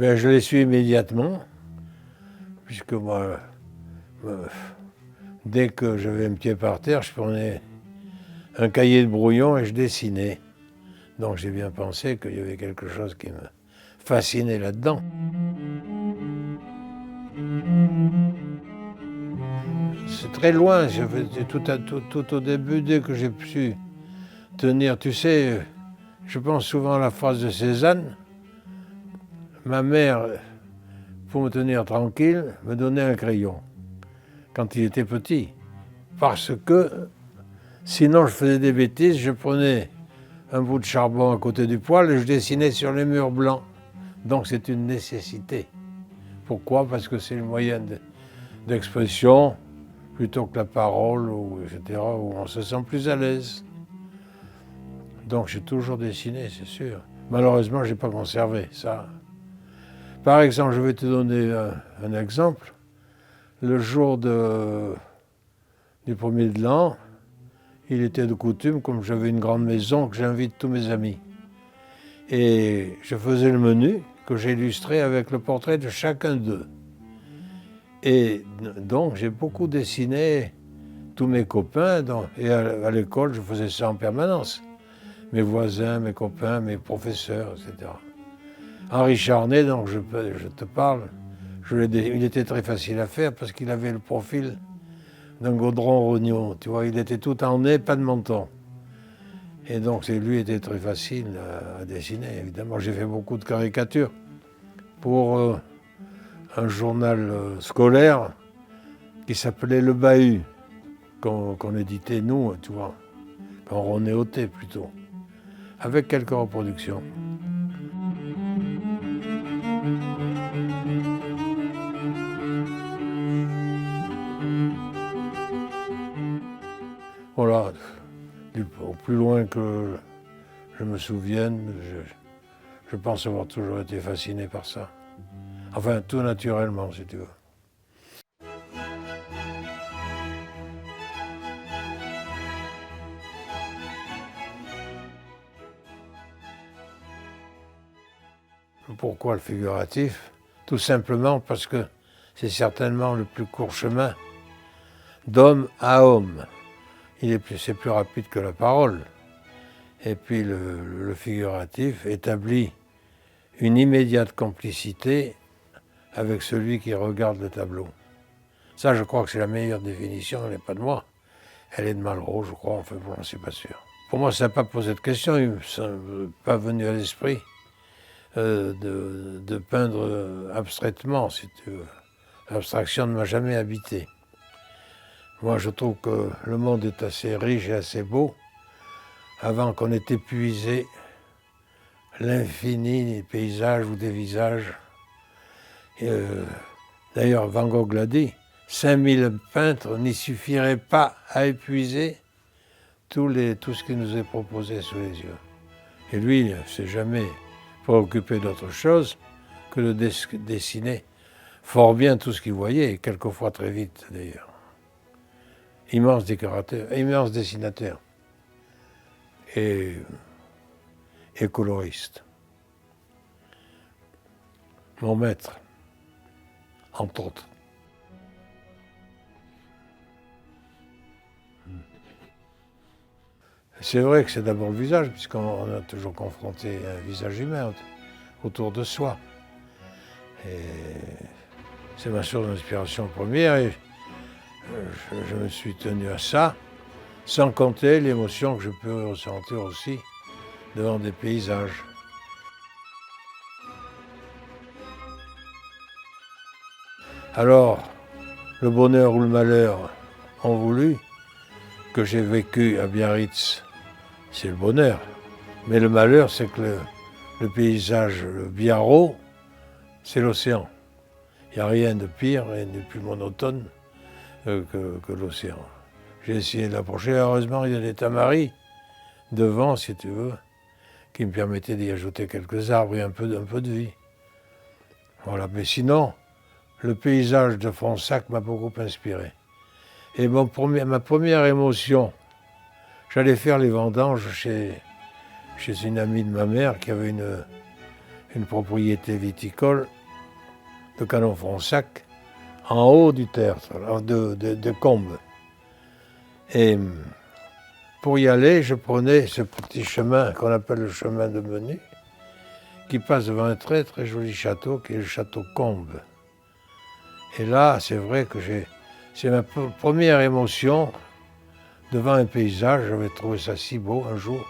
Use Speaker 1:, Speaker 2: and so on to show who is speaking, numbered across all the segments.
Speaker 1: Ben, je les suis immédiatement, puisque moi, dès que j'avais un pied par terre, je prenais un cahier de brouillon et je dessinais. Donc j'ai bien pensé qu'il y avait quelque chose qui me fascinait là-dedans. C'est très loin, tout au début, dès que j'ai pu tenir, tu sais, je pense souvent à la phrase de Cézanne. Ma mère, pour me tenir tranquille, me donnait un crayon quand il était petit. Parce que sinon je faisais des bêtises, je prenais un bout de charbon à côté du poêle et je dessinais sur les murs blancs. Donc c'est une nécessité. Pourquoi? Parce que c'est le moyen d'expression plutôt que la parole, etc., où on se sent plus à l'aise. Donc j'ai toujours dessiné, c'est sûr. Malheureusement, je n'ai pas conservé ça. Par exemple, je vais te donner un exemple. Le jour du premier de l'an, il était de coutume, comme j'avais une grande maison, que j'invite tous mes amis. Et je faisais le menu que j'illustrais avec le portrait de chacun d'eux. Et donc j'ai beaucoup dessiné tous mes copains, et à l'école je faisais ça en permanence. Mes voisins, mes copains, mes professeurs, etc. Henri Charnet, donc je te parle, il était très facile à faire parce qu'il avait le profil d'un Gaudron rognon, tu vois, il était tout en nez, pas de menton. Et donc lui était très facile à dessiner, évidemment. J'ai fait beaucoup de caricatures pour un journal scolaire qui s'appelait Le Bahut, qu'on éditait nous, tu vois, qu'on renéotait plutôt, avec quelques reproductions. Voilà, au plus loin que je me souvienne, je pense avoir toujours été fasciné par ça. Enfin, tout naturellement, si tu veux. Pourquoi le figuratif? Tout simplement parce que c'est certainement le plus court chemin d'homme à homme. C'est plus rapide que la parole. Et puis le figuratif établit une immédiate complicité avec celui qui regarde le tableau. Ça, je crois que c'est la meilleure définition, elle n'est pas de moi. Elle est de Malraux, je crois, enfin bon, c'est pas sûr. Pour moi, ça n'a pas posé de question, il ne m'est pas venu à l'esprit de peindre abstraitement, si tu veux. L'abstraction ne m'a jamais habité. Moi, je trouve que le monde est assez riche et assez beau avant qu'on ait épuisé l'infini des paysages ou des visages. D'ailleurs, Van Gogh l'a dit, 5000 peintres n'y suffiraient pas à épuiser tout ce qui nous est proposé sous les yeux. Et lui, il ne s'est jamais préoccupé d'autre chose que de dessiner fort bien tout ce qu'il voyait, et quelquefois très vite d'ailleurs. Immense décorateur, immense dessinateur et coloriste. Mon maître, entre autres. C'est vrai que c'est d'abord le visage, puisqu'on a toujours confronté un visage humain autour de soi. Et c'est ma source d'inspiration première, et je me suis tenu à ça, sans compter l'émotion que je peux ressentir aussi devant des paysages. Alors, le bonheur ou le malheur ont voulu que j'ai vécu à Biarritz, c'est le bonheur. Mais le malheur, c'est que le paysage, le Biarrot, c'est l'océan. Il n'y a rien de pire et de plus monotone que l'océan. J'ai essayé de l'approcher. Heureusement, il y a des tamaris devant, si tu veux, qui me permettaient d'y ajouter quelques arbres et un peu de vie. Voilà. Mais sinon, le paysage de Fronsac m'a beaucoup inspiré. Et ma première émotion, j'allais faire les vendanges chez une amie de ma mère qui avait une propriété viticole de Canon-Fronsac, en haut du tertre, de Combes. Et pour y aller, je prenais ce petit chemin qu'on appelle le chemin de Menu, qui passe devant un très très joli château, qui est le château Combes. Et là, c'est vrai que c'est ma première émotion devant un paysage. J'avais trouvé ça si beau un jour.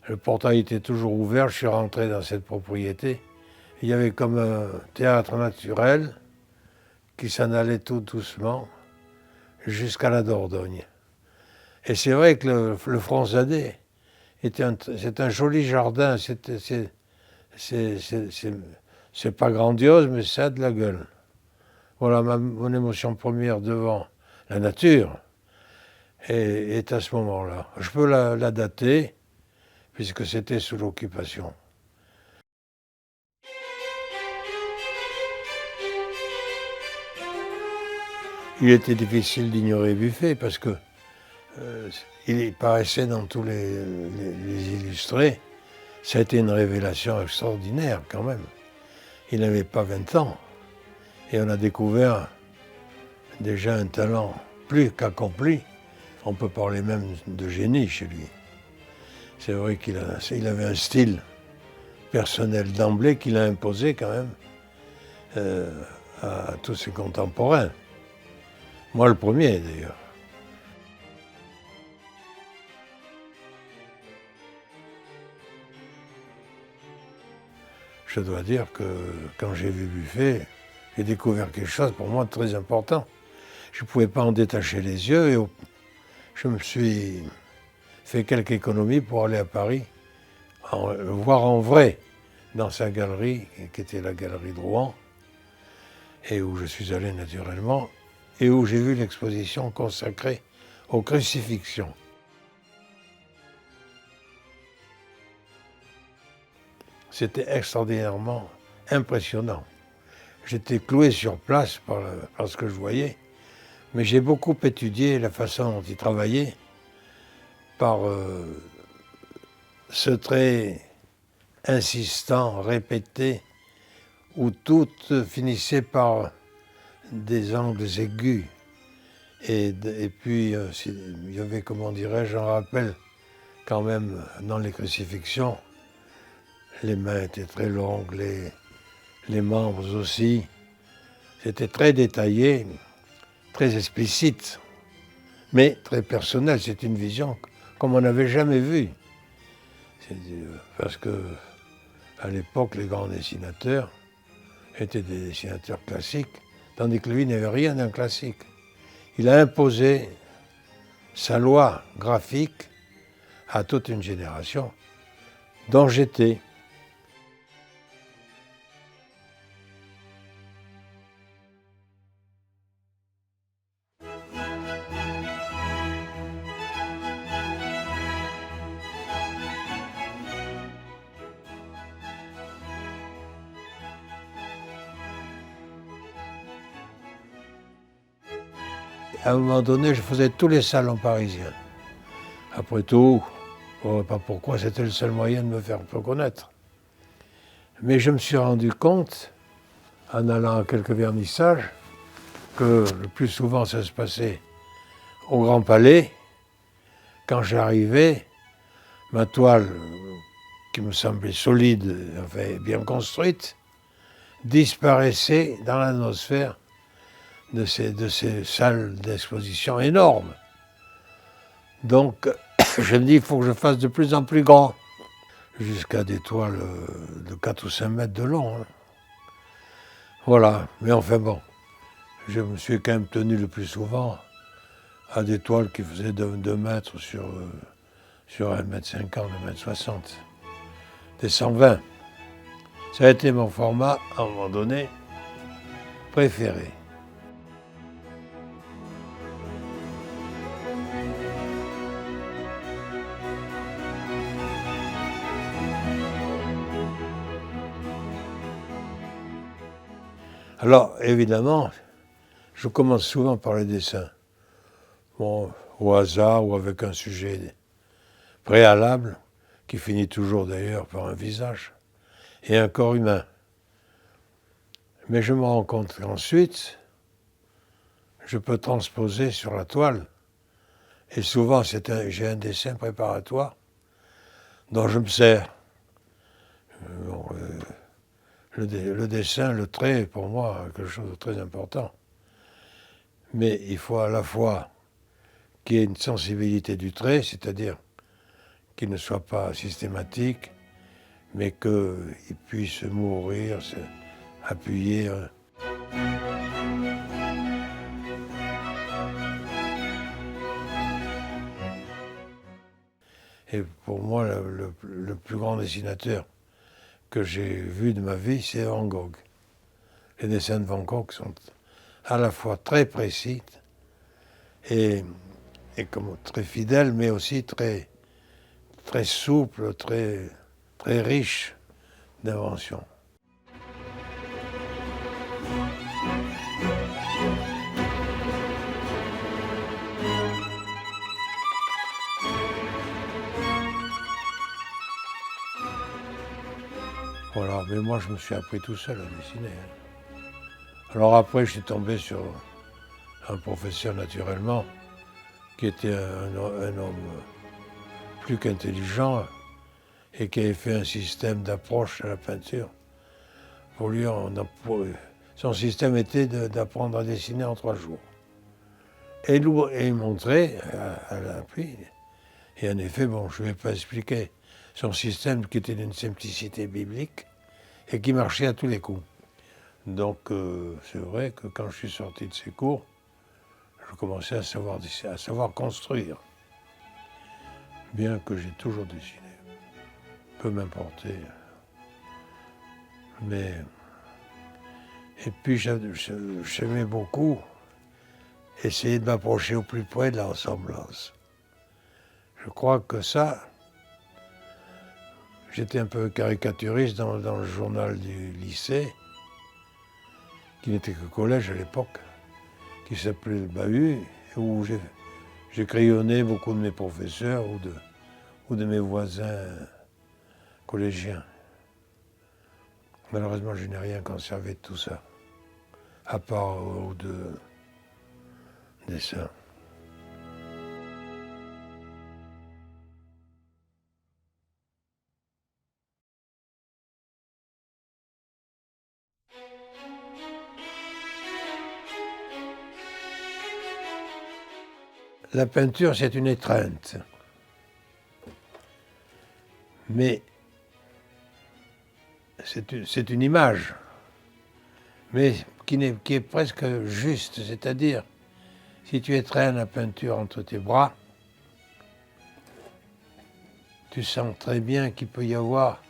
Speaker 1: Le portail était toujours ouvert, je suis rentré dans cette propriété. Il y avait comme un théâtre naturel qui s'en allait tout doucement jusqu'à la Dordogne. Et c'est vrai que le Fronsadais, c'est un joli jardin, c'est pas grandiose, mais ça a de la gueule. Voilà mon émotion première devant la nature est à ce moment-là. Je peux la dater, puisque c'était sous l'occupation. Il était difficile d'ignorer Buffet, parce que il paraissait dans tous les illustrés. Ça a été une révélation extraordinaire quand même. Il n'avait pas 20 ans. Et on a découvert déjà un talent plus qu'accompli. On peut parler même de génie chez lui. C'est vrai qu'il avait un style personnel d'emblée qu'il a imposé quand même à tous ses contemporains. Moi le premier d'ailleurs. Je dois dire que quand j'ai vu Buffet, j'ai découvert quelque chose pour moi de très important. Je ne pouvais pas en détacher les yeux et je me suis fait quelques économies pour aller à Paris, le voir en vrai, dans sa galerie, qui était la galerie de Rouen, et où je suis allé naturellement, et où j'ai vu l'exposition consacrée aux crucifixions. C'était extraordinairement impressionnant. J'étais cloué sur place par ce que je voyais, mais j'ai beaucoup étudié la façon dont il travaillait, par ce trait insistant, répété, où tout finissait par des angles aigus. Et puis, il y avait, comment dirais-je, un rappel quand même dans les crucifixions. Les mains étaient très longues, les membres aussi. C'était très détaillé, très explicite, mais très personnel. C'est une vision comme on n'avait jamais vue. Parce que à l'époque, les grands dessinateurs étaient des dessinateurs classiques, tandis que lui n'avait rien d'un classique. Il a imposé sa loi graphique à toute une génération dont j'étais. À un moment donné, je faisais tous les salons parisiens. Après tout, je ne sais pas pourquoi, c'était le seul moyen de me faire reconnaître. Mais je me suis rendu compte, en allant à quelques vernissages, que le plus souvent ça se passait au Grand Palais. Quand j'arrivais, ma toile, qui me semblait solide, enfin bien construite, disparaissait dans l'atmosphère de ces salles d'exposition énormes. Donc, je me dis, il faut que je fasse de plus en plus grand, jusqu'à des toiles de 4 ou 5 mètres de long. Hein. Voilà, mais enfin bon, je me suis quand même tenu le plus souvent à des toiles qui faisaient 2 mètres sur 1,50 m, 2,60 m, des 120. Ça a été mon format, à un moment donné, préféré. Alors, évidemment, je commence souvent par les dessins. Bon, au hasard ou avec un sujet préalable, qui finit toujours d'ailleurs par un visage et un corps humain. Mais je me rends compte qu'ensuite, je peux transposer sur la toile. Et souvent, j'ai un dessin préparatoire dont je me sers. Bon, le dessin, le trait, est pour moi quelque chose de très important. Mais il faut à la fois qu'il y ait une sensibilité du trait, c'est-à-dire qu'il ne soit pas systématique, mais qu'il puisse mourir, appuyer. Et pour moi, le plus grand dessinateur que j'ai vu de ma vie, c'est Van Gogh. Les dessins de Van Gogh sont à la fois très précis et comme très fidèles, mais aussi très, très souples, très, très riches d'invention. Voilà, mais moi je me suis appris tout seul à dessiner. Alors après, je suis tombé sur un professeur naturellement, qui était un homme plus qu'intelligent et qui avait fait un système d'approche à la peinture. Pour lui, son système était d'apprendre à dessiner en 3 jours. Et il montrait à l'appui. Et en effet, bon, je ne vais pas expliquer son système qui était d'une simplicité biblique et qui marchait à tous les coups. Donc c'est vrai que quand je suis sorti de ces cours, je commençais à savoir construire. Bien que j'ai toujours dessiné. Peu m'importer. Mais... Et puis j'aimais beaucoup essayer de m'approcher au plus près de la ressemblance. Je crois que ça, j'étais un peu caricaturiste dans le journal du lycée, qui n'était que collège à l'époque, qui s'appelait le Bahut, où j'ai crayonné beaucoup de mes professeurs ou de mes voisins collégiens. Malheureusement, je n'ai rien conservé de tout ça, à part ou de dessins. La peinture, c'est une étreinte. Mais c'est une image, mais qui est presque juste. C'est-à-dire, si tu étreins la peinture entre tes bras, tu sens très bien qu'il peut y avoir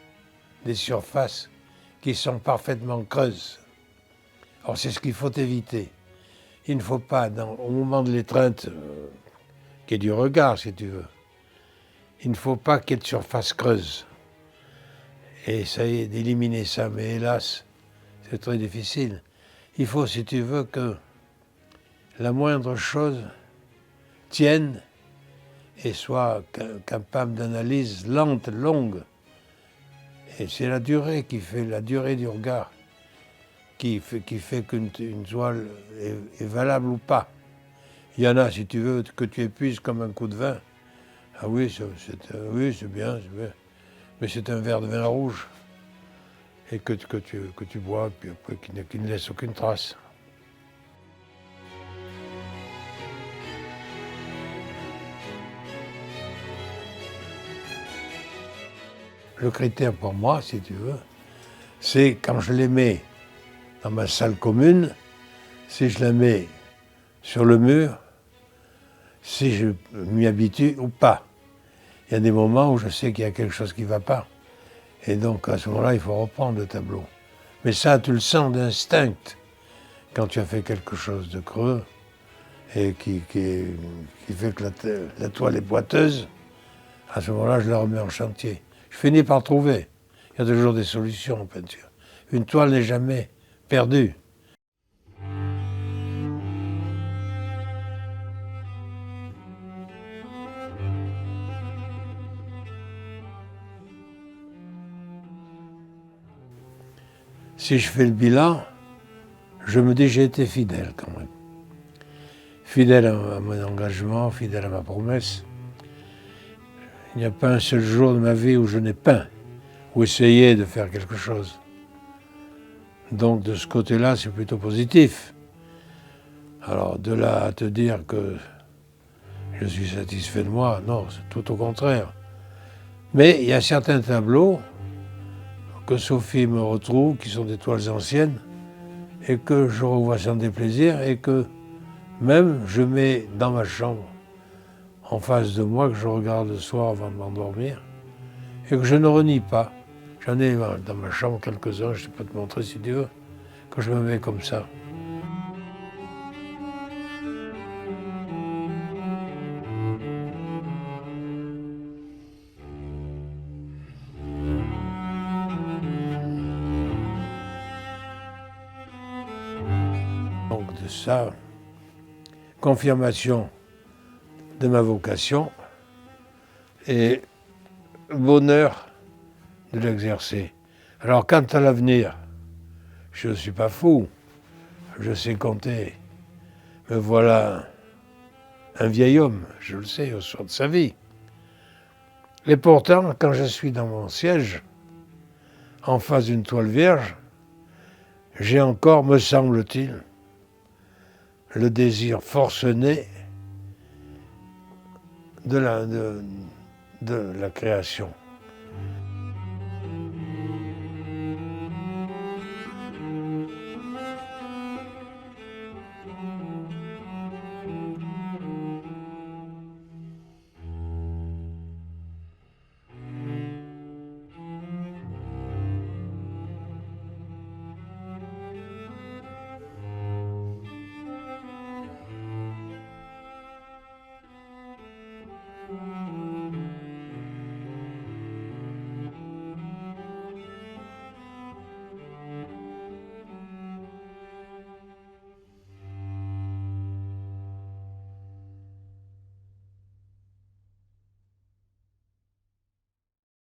Speaker 1: des surfaces qui sont parfaitement creuses. Or, c'est ce qu'il faut éviter. Il ne faut pas, au moment de l'étreinte, qui est du regard, si tu veux, il ne faut pas qu'il y ait de surface creuse. Et essayer d'éliminer ça, mais hélas, c'est très difficile. Il faut, si tu veux, que la moindre chose tienne et soit capable d'analyse lente, longue. Et c'est la durée la durée du regard, qui fait qu'une toile est valable ou pas. Il y en a, si tu veux, que tu épuises comme un coup de vin. Ah oui, c'est bien, mais c'est un verre de vin rouge. Et que tu bois, puis après qui ne laisse aucune trace. Le critère pour moi, si tu veux, c'est quand je les mets dans ma salle commune, si je la mets sur le mur, si je m'y habitue ou pas. Il y a des moments où je sais qu'il y a quelque chose qui ne va pas. Et donc à ce moment-là, il faut reprendre le tableau. Mais ça, tu le sens d'instinct quand tu as fait quelque chose de creux et qui fait que la toile est boiteuse. À ce moment-là, je la remets en chantier. Je finis par trouver. Il y a toujours des solutions en peinture. Une toile n'est jamais perdue. si je fais le bilan, je me dis j'ai été fidèle quand même. Fidèle à mon engagement, fidèle à ma promesse. Il n'y a pas un seul jour de ma vie où je n'ai peint, ou essayé de faire quelque chose. Donc de ce côté-là, c'est plutôt positif. Alors de là à te dire que je suis satisfait de moi, non, c'est tout au contraire. Mais il y a certains tableaux que Sophie me retrouve, qui sont des toiles anciennes, et que je revois sans déplaisir, et que même je mets dans ma chambre, en face de moi, que je regarde le soir avant de m'endormir, et que je ne renie pas. J'en ai dans ma chambre quelques-uns, je ne peux pas te montrer si tu veux, que je me mets comme ça. Donc de ça, confirmation de ma vocation et bonheur de l'exercer. Alors quant à l'avenir, je ne suis pas fou, je sais compter. Me voilà un vieil homme, je le sais, au soir de sa vie. Et pourtant, quand je suis dans mon siège, en face d'une toile vierge, j'ai encore, me semble-t-il, le désir forcené de la création.